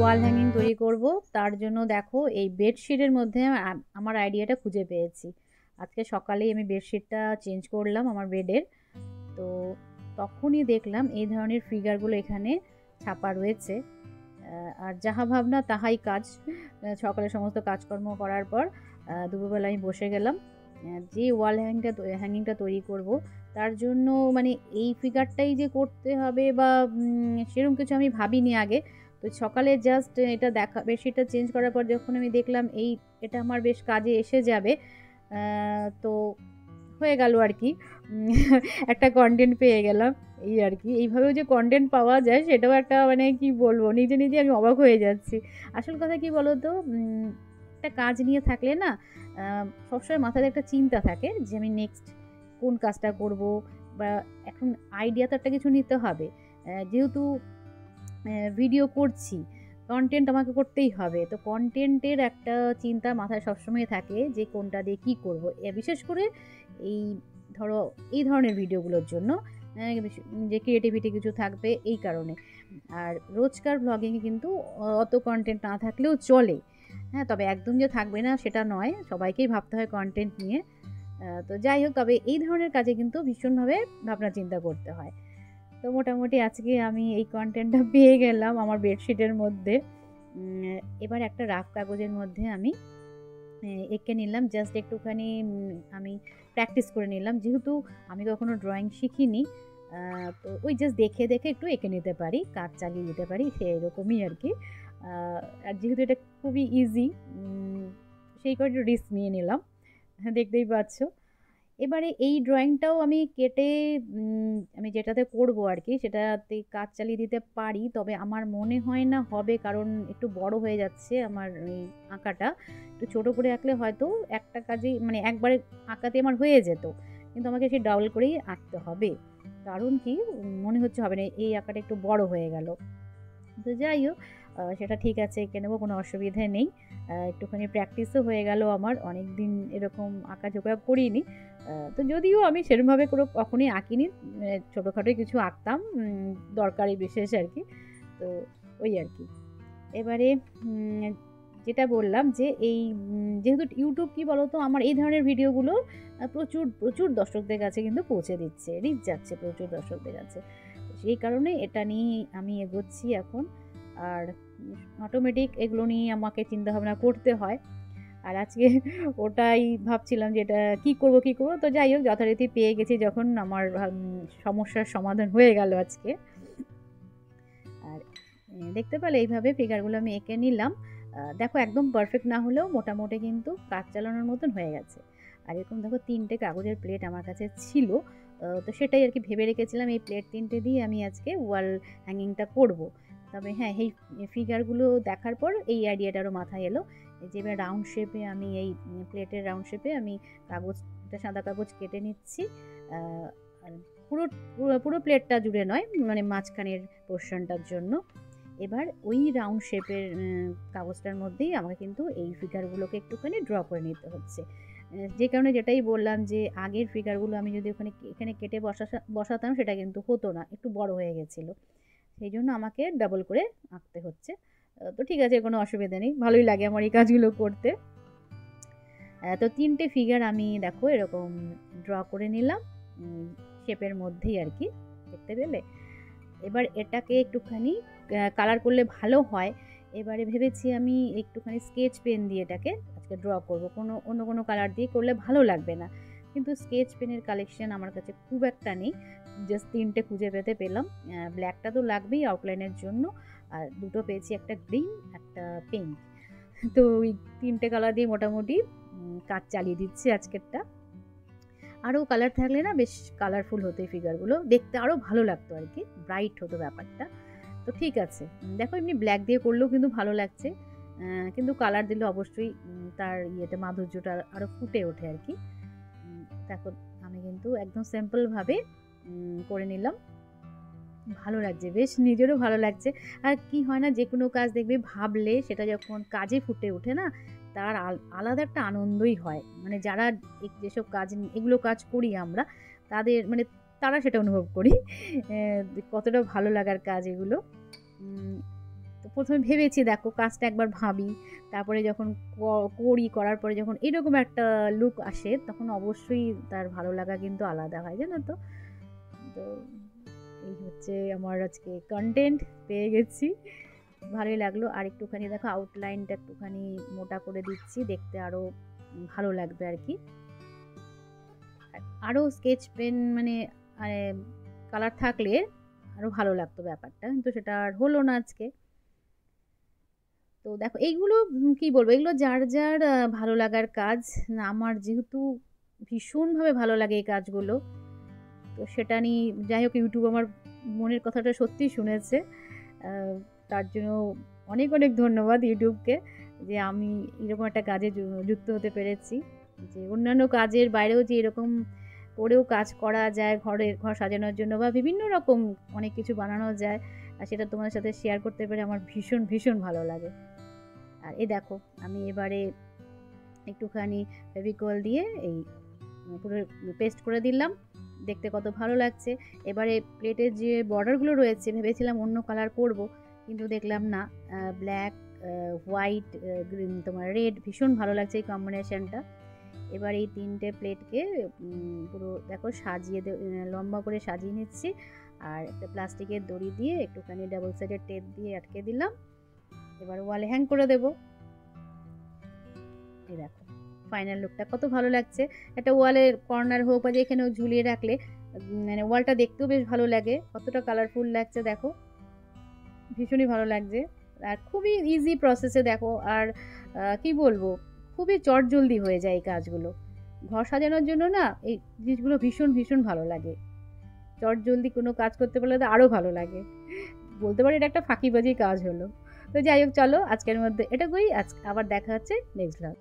Wall hanging তৈরি করব। তার জন্য দেখো এই বেডশিটের মধ্যে আমার আইডিয়াটা খুঁজে পেয়েছি। আজকে সকালেই আমি বেডশিটটা চেঞ্জ করলাম আমার বেডের। তো তখনই দেখলাম এই ধরনের ফিগারগুলো এখানে ছাপা রয়েছে। আর যাহা ভাবনা তাহাই কাজ। সকালে সমস্ত কাজকর্ম করার পর দুপুরবেলা আমি বসে গেলাম যে ওয়াল হ্যাঙ্গিংটা তৈরি করব। তার জন্য মানে এই ফিগারটাই যে করতে হবে বা সেরকম কিছু আমি ভাবিনি আগে। তো সকালে জাস্ট এটা দেখা, বেডশিটটা চেঞ্জ করার পর যখন আমি দেখলাম এটা আমার বেশ কাজে এসে যাবে, তো হয়ে গেল আর কি। একটা কন্টেন্ট পেয়ে গেলাম এই আর কি। এইভাবেও যে কন্টেন্ট পাওয়া যায় সেটাও একটা মানে কি বলবো, নিজে নিজে আমি অবাক হয়ে যাচ্ছি। আসল কথা কি বলো তো, একটা কাজ নিয়ে থাকলে না সবসময় মাথায় একটা চিন্তা থাকে যে আমি নেক্সট কোন কাজটা করব, বা এখন আইডিয়া তো একটা কিছু নিতে হবে। যেহেতু ভিডিও করছি, কন্টেন্ট আমাকে করতেই হবে, তো কন্টেন্টের একটা চিন্তা মাথায় সবসময় থাকে যে কোনটা দিয়ে কী করবো। বিশেষ করে এই ধরো এই ধরনের ভিডিওগুলোর জন্য যে ক্রিয়েটিভিটি কিছু থাকবে এই কারণে। আর রোজকার ব্লগিংয়ে কিন্তু অত কন্টেন্ট না থাকলেও চলে, হ্যাঁ, তবে একদম যে থাকবে না সেটা নয়, সবাইকেই ভাবতে হয় কন্টেন্ট নিয়ে। তো যাই হোক, তবে এই ধরনের কাজে কিন্তু ভীষণভাবে ভাবনা চিন্তা করতে হয়। তো মোটামুটি আজকে আমি এই কন্টেন্টটা পেয়ে গেলাম আমার বেডশিটের মধ্যে। এবার একটা রাফ কাগজের মধ্যে আমি এঁকে নিলাম, জাস্ট একটুখানি আমি প্র্যাকটিস করে নিলাম, যেহেতু আমি কখনো ড্রয়িং শিখিনি। তো ওই জাস্ট দেখে দেখে একটু এঁকে নিতে পারি, কাজ চালিয়ে দিতে পারি, সেরকমই আর কি। আর যেহেতু এটা খুবই ইজি, সেই করে রিস্ক নিয়ে নিলাম, দেখতেই পাচ্ছ। এবারে এই ড্রয়িংটাও আমি কেটে আমি যেটাতে করব আর কি সেটাতে কাজ চালিয়ে দিতে পারি, তবে আমার মনে হয় না হবে, কারণ একটু বড় হয়ে যাচ্ছে আমার এই আঁকাটা। একটু ছোট করে আঁকলে হয়তো একটা কাজেই মানে একবারে আঁকাতে আমার হয়ে যেত, কিন্তু আমাকে সেই ডাবল করেই আঁকতে হবে। কারণ কি, মনে হচ্ছে হবে না, এই আঁকাটা একটু বড় হয়ে গেল। তো যাই হোক, সেটা ঠিক আছে, এঁকে নেবো, কোনো অসুবিধে নেই। একটুখানি প্র্যাকটিসও হয়ে গেল আমার, অনেক দিন এরকম আঁকাঝোঁকা করিনি। তো যদিও আমি সেরকমভাবে কোনো কখনোই আঁকিনি, ছোটোখাটোই কিছু আঁকতাম দরকারি বিশেষ আর কি। তো ওই আর কি। এবারে যেটা বললাম যে এই যেহেতু ইউটিউব কি বলতো, আমার এই ধরনের ভিডিওগুলো প্রচুর প্রচুর দর্শকদের কাছে কিন্তু পৌঁছে দিচ্ছে, রিচ যাচ্ছে প্রচুর দর্শকদের কাছে। সেই কারণে এটা নিয়ে আমি এগোচ্ছি এখন। আর অটোমেটিক এগুলো নিয়ে আমাকে চিন্তাভাবনা করতে হয়। আর আজকে ওটাই ভাবছিলাম যে এটা কী করবো কী করবো। তো যাই হোক, যথারীতি পেয়ে গেছি যখন, আমার সমস্যার সমাধান হয়ে গেল আজকে। আর দেখতে পেলে এইভাবে ফিগারগুলো আমি এঁকে নিলাম। দেখো একদম পারফেক্ট না হলেও মোটামুটি কিন্তু কাজ চালানোর মতন হয়ে গেছে। আর এরকম দেখো 3টে কাগজের প্লেট আমার কাছে ছিল, তো সেটাই আর কি ভেবে রেখেছিলাম এই প্লেট 3টে দিয়ে আমি আজকে ওয়াল হ্যাঙ্গিংটা করব। তবে হ্যাঁ, এই ফিগারগুলো দেখার পর এই আইডিয়াটা আরও মাথায় এলো যে এবার রাউন্ড শেপে আমি এই প্লেটের রাউন্ড শেপে আমি কাগজটা, সাদা কাগজ কেটে নিচ্ছি। আর পুরো পুরো প্লেটটা জুড়ে নয়, মানে মাঝখানের পোর্শনটার জন্য। এবার ওই রাউন্ড শেপের কাগজটার মধ্যেই আমাকে কিন্তু এই ফিগারগুলোকে একটুখানি ড্র করে নিতে হচ্ছে। যে কারণে যেটাই বললাম যে আগের ফিগারগুলো আমি যদি এখানে কেটে বসাতাম সেটা কিন্তু হতো না, একটু বড় হয়ে গেছিলো, সেই জন্য আমাকে ডাবল করে আঁকতে হচ্ছে। তো ঠিক আছে, কোনো অসুবিধা নেই, ভালোই লাগে আমার এই কাজগুলো করতে। তো 3টে ফিগার আমি দেখো এরকম ড্র করে নিলাম শেপের মধ্যেই আর কি, দেখতে পেলে। এবার এটাকে একটুখানি কালার করলে ভালো হয়। এবারে ভেবেছি আমি একটুখানি স্কেচ পেন দিয়ে এটাকে আজকে ড্র করব, অন্য কোনো কালার দিয়ে করলে ভালো লাগবে না। কিন্তু স্কেচ পেনের কালেকশন আমার কাছে খুব একটা নেই, জাস্ট 3টে খুঁজে পেলাম। ব্ল্যাকটা তো লাগবেই আউটলাইনের জন্য, আর দুটো পেয়েছি, একটা গ্রিন একটা পিঙ্ক। তো ওই 3টে কালার দিয়ে মোটামুটি কাজ চালিয়ে দিচ্ছি আজকেরটা। আরও কালার থাকলে না বেশ কালারফুল হতো এই ফিগারগুলো, দেখতে আরও ভালো লাগতো আর কি, ব্রাইট হতো ব্যাপারটা। তো ঠিক আছে, দেখো এমনি ব্ল্যাক দিয়ে করলেও কিন্তু ভালো লাগছে, কিন্তু কালার দিলে অবশ্যই তার ইয়েটা, মাধুর্যটা আরও ফুটে ওঠে আর কি। দেখো আমি কিন্তু একদম সিম্পলভাবে করে নিলাম, ভালো লাগছে, বেশ নিজেরও ভালো লাগছে। আর কি হয় না, যে কোনো কাজ দেখবে ভাবলে সেটা যখন কাজে ফুটে ওঠে না, তার আলাদা একটা আনন্দই হয়। মানে যারা যেসব এগুলো কাজ করি আমরা, তারা সেটা অনুভব করি কতটা ভালো লাগার কাজ এগুলো। তো প্রথমে ভেবেছি দেখো কাজটা একবার ভাবি, তারপরে যখন করার পরে যখন এরকম একটা লুক আসে তখন অবশ্যই তার ভালো লাগা কিন্তু আলাদা হয়, জানো তো। তো এই হচ্ছে আমার আজকে কন্টেন্ট, পেয়ে গেছি, ভালোই লাগলো। আর একটুখানি দেখো আউটলাইনটা একটুখানি মোটা করে দিচ্ছি, দেখতে আরও ভালো লাগবে আর কি। আরও স্কেচ পেন মানে কালার থাকলে আরও ভালো লাগতো ব্যাপারটা, কিন্তু সেটা আর হলো না আজকে। তো দেখো এইগুলো কি বলবো, এগুলো যার যার ভালো লাগার কাজ। আমার যেহেতু ভীষণভাবে ভালো লাগে এই কাজগুলো, তো সেটা নিয়ে যাই হোক ইউটিউব আমার মনের কথাটা সত্যিই শুনেছে। তার জন্য অনেক অনেক ধন্যবাদ ইউটিউবকে, যে আমি এরকম একটা কাজে যুক্ত হতে পেরেছি, যে অন্যান্য কাজের বাইরেও যে এরকম করেও কাজ করা যায়, ঘর সাজানোর জন্য বা বিভিন্ন রকম অনেক কিছু বানানো যায়, আর সেটা তোমাদের সাথে শেয়ার করতে পেরে আমার ভীষণ ভীষণ ভালো লাগে। আর এই দেখো আমি এবারে একটুখানি ফেভিকল দিয়ে এই পুরো পেস্ট করে দিলাম, দেখতে কত ভালো লাগছে। এবারে প্লেটের যে বর্ডারগুলো রয়েছে ভেবেছিলাম অন্য কালার করব, কিন্তু দেখলাম না, ব্ল্যাক, হোয়াইট, গ্রিন, তোমার রেড, ভীষণ ভালো লাগছে এই কম্বিনেশনটা। এবার এই 3টে প্লেটকে পুরো দেখো সাজিয়ে লম্বা করে সাজিয়ে নিচ্ছি, আর একটা প্লাস্টিকের দড়ি দিয়ে একটুখানি ডাবল সাইডের টেপ দিয়ে আটকে দিলাম। এবার ওয়ালে হ্যাং করে দেব। এই দেখো ফাইনাল লুকটা কত ভালো লাগছে। একটা ওয়ালের কর্নার হোক বা যেখানেও ঝুলিয়ে রাখলে মানে ওয়ালটা দেখতেও বেশ ভালো লাগে, কতটা কালারফুল লাগছে দেখো, ভীষণই ভালো লাগছে। আর খুবই ইজি প্রসেসে দেখো, আর কি বলবো, খুবই চটজলদি হয়ে যায় এই কাজগুলো। ঘর সাজানোর জন্য না এই জিনিসগুলো ভীষণ ভীষণ ভালো লাগে, চটজলদি কোনো কাজ করতে পারলে তো আরও ভালো লাগে, বলতে পারি এটা একটা ফাঁকিবাজি কাজ হলো। তো যাই হোক চলো আজকের মধ্যে এটাকুই, আবার দেখা হচ্ছে নেক্সট ব্লগ।